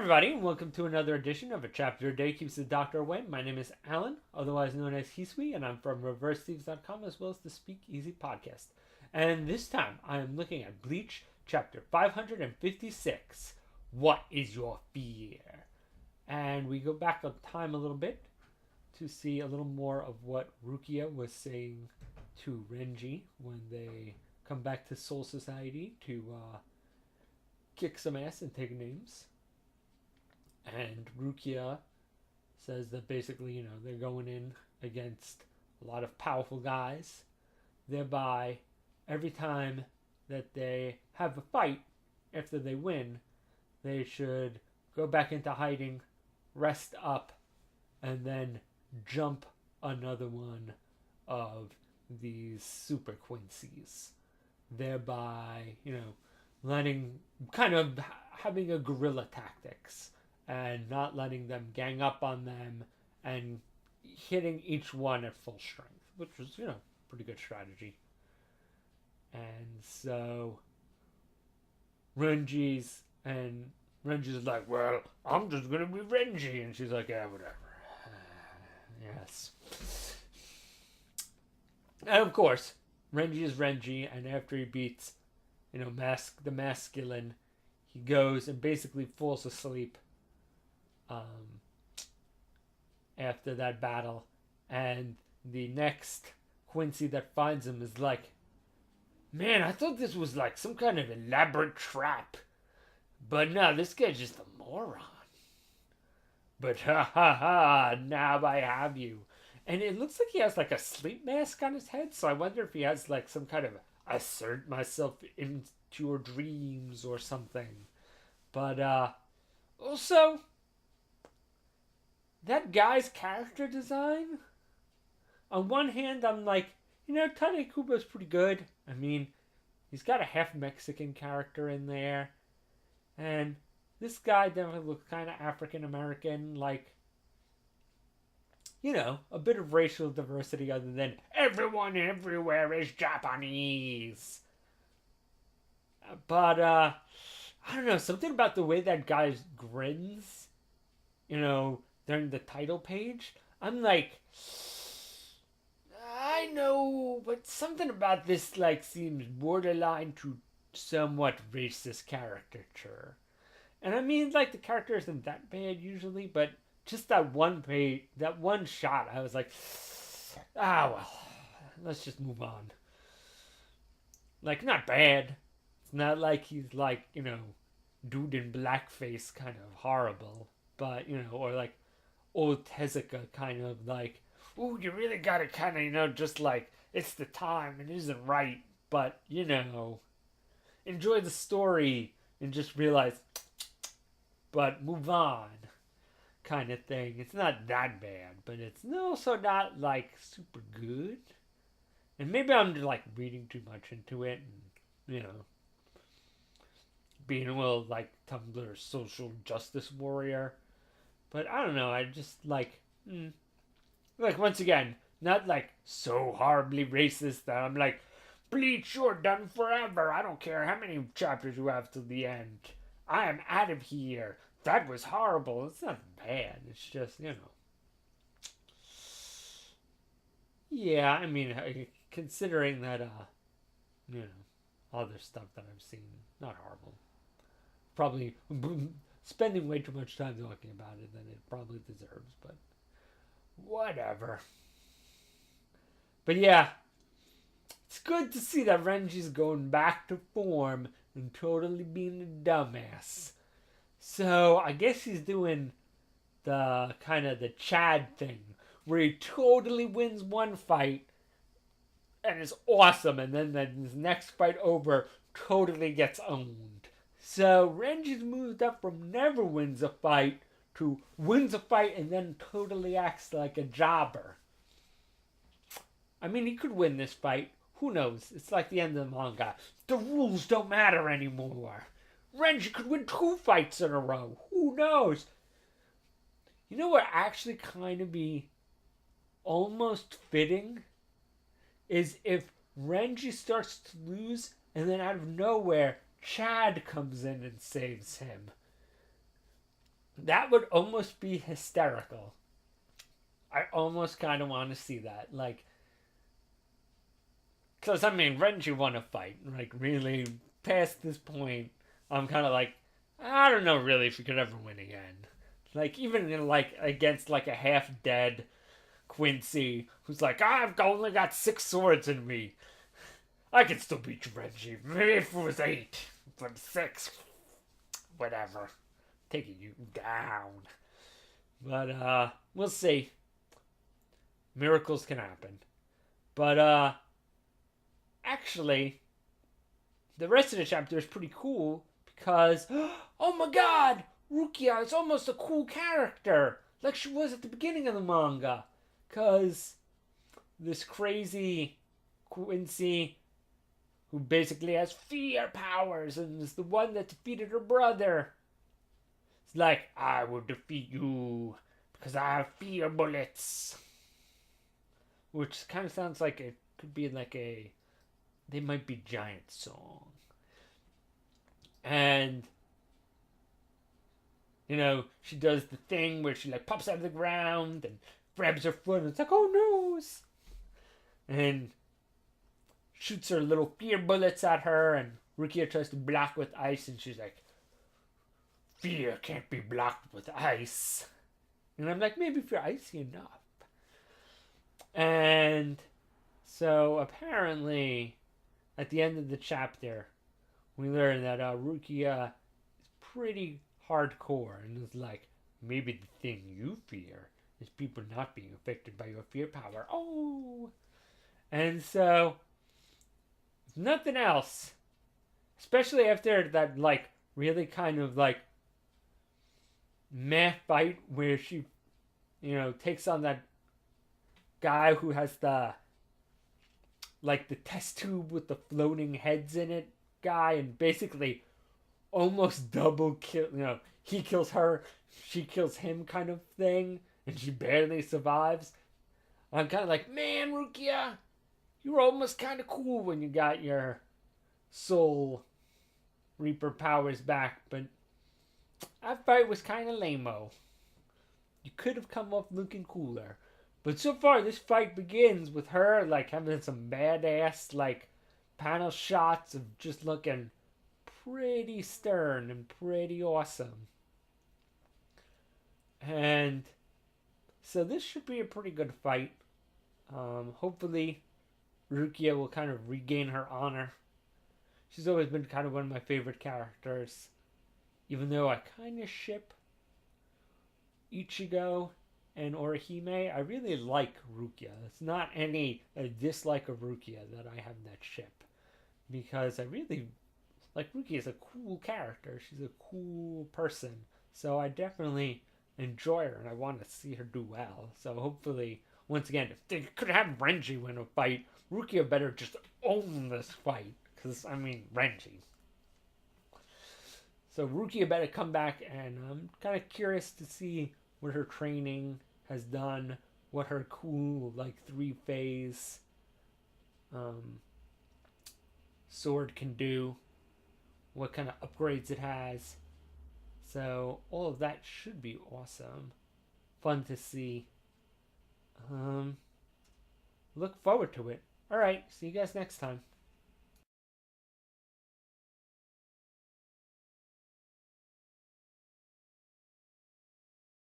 everybody, and welcome to another edition of A Chapter a Day Keeps the Doctor Away. My name is Alan, otherwise known as Hisui, and I'm from ReverseThieves.com as well as the Speak Easy podcast. And this time, I am looking at Bleach, Chapter 556. What is your fear? And we go back on time a little bit to see a little more of what Rukia was saying to Renji when they come back to Soul Society to kick some ass and take names. And Rukia says that basically, they're going in against a lot of powerful guys. Thereby, every time that they have a fight, after they win, they should go back into hiding, rest up, and then jump another one of these super Quincy's. Thereby, having a guerrilla tactics and not letting them gang up on them and hitting each one at full strength, which was, pretty good strategy. And so Renji's like, well, I'm just gonna be Renji, and she's like, yeah, whatever. Yes. And of course, Renji is Renji, and after he beats, the masculine, he goes and basically falls asleep after that battle, and the next Quincy that finds him is like, man, I thought this was like some kind of elaborate trap, but no, this guy's just a moron. But ha ha ha, now I have you. And it looks like he has like a sleep mask on his head, so I wonder if he has like some kind of assert myself into your dreams or something. But also, that guy's character design, on one hand, I'm like, Tane Kubo's pretty good. I mean, he's got a half Mexican character in there. And this guy definitely looks kind of African American, like, a bit of racial diversity other than everyone everywhere is Japanese. But, I don't know, something about the way that guy grins, during the title page, I'm like, I know, but something about this, like, seems borderline to somewhat racist caricature. And I mean, like, the character isn't that bad usually, but just that one page, that one shot, I was like, well, let's just move on. Like, not bad. It's not like he's like, dude in blackface kind of horrible, but, or like old Tezuka kind of like, ooh, you really gotta kind of, just like, it's the time, it isn't right, but, enjoy the story and just realize, but move on kind of thing. It's not that bad, but it's also not like super good. And maybe I'm like reading too much into it and, being a little like Tumblr social justice warrior. But I don't know, I just like, once again, not like so horribly racist that I'm like, Bleach, you're done forever. I don't care how many chapters you have till the end. I am out of here. That was horrible. It's not bad. It's just, Yeah, I mean, considering that, other stuff that I've seen, not horrible. Probably spending way too much time talking about it than it probably deserves, but whatever. But yeah, it's good to see that Renji's going back to form and totally being a dumbass. So I guess he's doing the kind of the Chad thing, where he totally wins one fight and is awesome, and then his next fight over totally gets owned. So Renji's moved up from never wins a fight to wins a fight and then totally acts like a jobber. I mean, he could win this fight. Who knows? It's like the end of the manga. The rules don't matter anymore. Renji could win 2 fights in a row. Who knows? You know what actually kind of be almost fitting? Is if Renji starts to lose and then out of nowhere, Chad comes in and saves him. That would almost be hysterical. I almost kind of want to see that. Like, because, I mean, Renji won a fight. Like, really, past this point, I'm kind of like, I don't know really if he could ever win again. Like, even in, like, against, like, a half dead Quincy, who's like, I've only got 6 swords in me. I could still beat you, Renji. Maybe if it was 8, but 6, whatever. Taking you down. But, we'll see. Miracles can happen. But, actually, the rest of the chapter is pretty cool because, oh my god, Rukia is almost a cool character, like she was at the beginning of the manga. Because this crazy Quincy, who basically has fear powers and is the one that defeated her brother, it's like, I will defeat you because I have fear bullets. Which kind of sounds like it could be like a They Might Be Giant song. And, you know, she does the thing where she like pops out of the ground and grabs her foot and it's like, oh no! And shoots her little fear bullets at her and Rukia tries to block with ice and she's like, fear can't be blocked with ice. And I'm like, maybe if you're icy enough. And so apparently at the end of the chapter we learn that Rukia is pretty hardcore and is like, maybe the thing you fear is people not being affected by your fear power. Oh! And so, if nothing else, especially after that, like, really kind of, like, meh fight where she, you know, takes on that guy who has the, like, the test tube with the floating heads in it guy and basically almost double kill, you know, he kills her, she kills him kind of thing, and she barely survives. I'm kind of like, man, Rukia, you were almost kind of cool when you got your Soul Reaper powers back, but that fight was kind of lame-o. You could have come off looking cooler. But so far, this fight begins with her, like, having some badass, like, panel shots of just looking pretty stern and pretty awesome. And so this should be a pretty good fight. Hopefully, Rukia will kind of regain her honor. She's always been kind of one of my favorite characters. Even though I kind of ship Ichigo and Orihime, I really like Rukia. It's not any dislike of Rukia that I have in that ship. Because I really like Rukia is a cool character. She's a cool person. So I definitely enjoy her and I want to see her do well. So hopefully, once again, if they could have Renji win a fight, Rukia better just own this fight. Because, I mean, Renji. So Rukia better come back, and I'm kind of curious to see what her training has done, what her cool, like, 3-phase sword can do, what kind of upgrades it has. So all of that should be awesome. Fun to see. Look forward to it. Alright, see you guys next time.